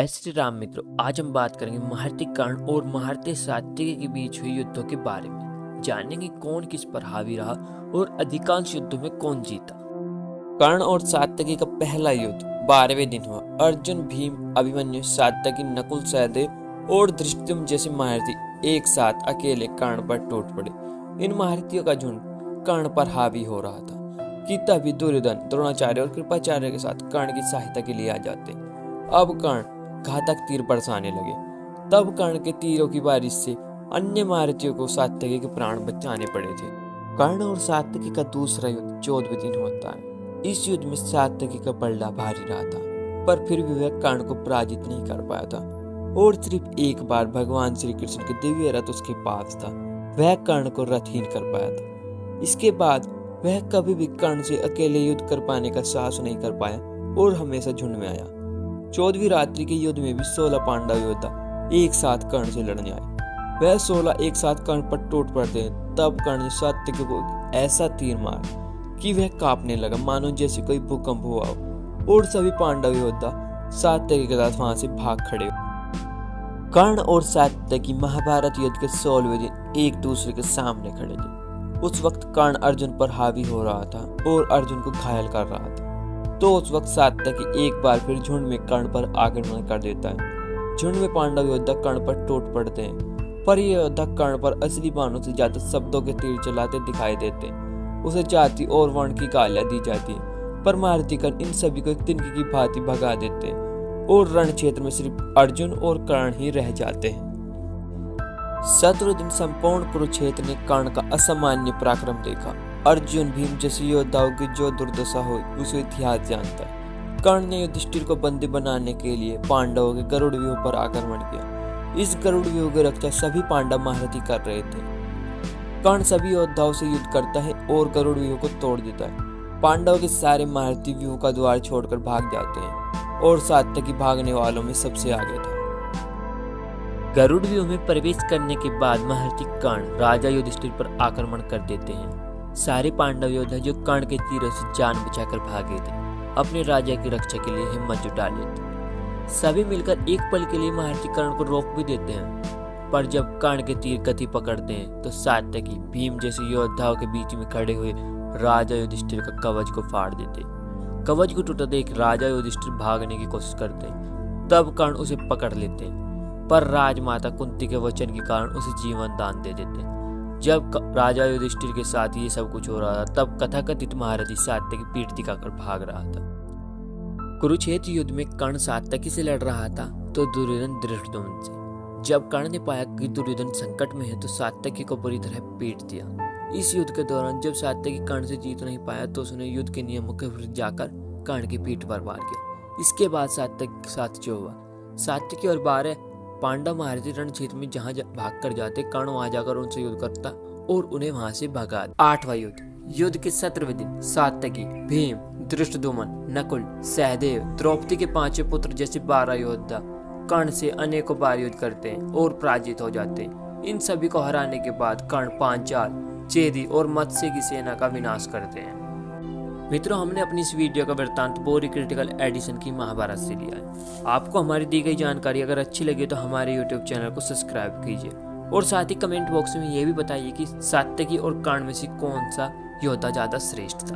जय श्री राम मित्रों, आज हम बात करेंगे महारथी कर्ण और महारथी सात्यकी के बीच हुए युद्धों के बारे में। जानेंगे कौन किस पर हावी रहा और अधिकांश युद्धों में कौन जीता। कर्ण और सात्यकी का पहला युद्ध 12वें दिन हुआ। अर्जुन, भीम, अभिमन्यु, सात्यकी, नकुल, सहदेव और धृष्टद्युम्न जैसे महारथी एक साथ अकेले कर्ण पर टूट पड़े। इन महारथियों का झुंड कर्ण पर हावी हो रहा था कि तभी दुर्योधन, द्रोणाचार्य और कृपाचार्य के साथ कर्ण की सहायता के लिए आ जाते। अब कर्ण घातक तीर बरसाने लगे। तब कर्ण के तीरों की बारिश से अन्य महारथियों को सात्यकी के प्राण बचाने पड़े थे। कर्ण और सात्यकी का दूसरा युद्ध 14वें दिन होता है। इस युद्ध में सात्यकी का पलड़ा भारी रहा था, पर फिर भी वह कर्ण को पराजित नहीं कर पाया था और सिर्फ एक बार भगवान श्री कृष्ण के दिव्य रथ उसके पास था, वह कर्ण को रथहीन कर पाया था। इसके बाद वह कभी भी कर्ण से अकेले युद्ध कर पाने का साहस नहीं कर पाया और हमेशा झुंड में आया। 14वीं रात्रि के युद्ध में भी 16 पांडव योद्धा एक साथ कर्ण से लड़ने आए। वह 16 एक साथ कर्ण पर टूट पड़ते हैं। तब कर्ण ने सात्यकी को ऐसा तीर मारा कि वह कांपने लगा, मानो जैसे कोई भूकंप हुआ हो, और सभी पांडव योद्धा सात्यकी के साथ वहां से भाग खड़े। कर्ण और सात्यकी महाभारत युद्ध के 16वें दिन एक दूसरे के सामने खड़े थे। उस वक्त कर्ण अर्जुन पर हावी हो रहा था और अर्जुन को घायल कर रहा था। तो उस वक्त सात्यकी एक बार फिर झुंड में कर्ण पर आक्रमण कर देता है। झुंड में पांडव योद्धा कर्ण पर टूट पड़ते हैं, पर ये योद्धा कर्ण पर असली बाणों से ज्यादा शब्दों के तीर चलाते दिखाई देते हैं। उसे जाति और वर्ण की गालियां दी जाती है, पर महारथी कर्ण इन सभी को एक तिनके की भांति भगा देते हैं और रण क्षेत्र में सिर्फ अर्जुन और कर्ण ही रह जाते हैं। 17वें दिन संपूर्ण कुरुक्षेत्र ने कर्ण का असामान्य पराक्रम देखा। अर्जुन, भीम जैसे योद्धाओं की जो दुर्दशा हुई उसे इतिहास जानता है। कर्ण ने युधिष्ठिर को बंदी बनाने के लिए पांडवों के गरुड़ व्यूह पर आक्रमण किया। इस गरुड़ व्यूह की रक्षा सभी पांडव महारथी कर रहे थे। कर्ण सभी योद्धाओं से युद्ध करता है और गरुड़ व्यूह को तोड़ देता है। पांडवों के सारे महारथी व्यूह का द्वार छोड़कर भाग जाते हैं और सात्यकी भागने वालों में सबसे आगे था। गरुड़ व्यूह में प्रवेश करने के बाद महारथी कर्ण राजा युधिष्ठिर पर आक्रमण कर देते हैं। सारे पांडव योद्धा जो कर्ण के तीरों से जान बचाकर भागे थे, अपने राजा की रक्षा के लिए हिम्मत जुटा लेते। सभी मिलकर एक पल के लिए महारथी कर्ण को रोक भी देते हैं, पर जब कर्ण के तीर गति पकड़ते हैं तो सात्यकी, भीम जैसे योद्धाओं के बीच में खड़े हुए राजा युधिष्ठिर का कवच को फाड़ देते। कवच को टूटा देख राजा युधिष्ठिर भागने की कोशिश करते हैं। तब कर्ण उसे पकड़ लेते हैं, पर राजमाता कुंती के वचन के कारण उसे जीवन दान दे देते हैं। जब राजा युधिष्ठिर के साथ ये सब कुछ हो रहा था, तब कथाकथित महारथी सात्यकी पीठ दिखाकर भाग रहा था। कुरुक्षेत्र युद्ध में कर्ण सात्यकी से लड़ रहा था तो दुर्योधन धृष्टद्युम्न से। जब कर्ण ने पाया कि दुर्योधन संकट में है तो सात्यकी को बुरी तरह पीट दिया। इस युद्ध के दौरान जब सात्यकी कर्ण से जीत नहीं पाया तो उसने युद्ध के नियमों के विरुद्ध जाकर कर्ण की पीठ पर वार किया। इसके बाद सात्यकी के साथ जो हुआ, सात्यकी और 12 पांडव महारथी रण क्षेत्र में जहां भाग कर जाते, कर्ण वहां जाकर उनसे युद्ध करता और उन्हें वहां से भगा। 8वां युद्ध के 17वें दिन सात्यकी, भीम, धृष्टद्युम्न, नकुल, सहदेव, द्रौपदी के 5 पुत्र जैसे 12 योद्धा कर्ण से अनेकों बार युद्ध करते हैं और पराजित हो जाते हैं। इन सभी को हराने के बाद कर्ण पांचाल, चेदी और मत्स्य की सेना का विनाश करते हैं। मित्रों, हमने अपनी इस वीडियो का वृत्तांत बोरी क्रिटिकल एडिशन की महाभारत से लिया है। आपको हमारी दी गई जानकारी अगर अच्छी लगे तो हमारे YouTube चैनल को सब्सक्राइब कीजिए और साथ ही कमेंट बॉक्स में ये भी बताइए कि सात्यकी और कर्ण में से कौन सा योद्धा ज्यादा श्रेष्ठ था।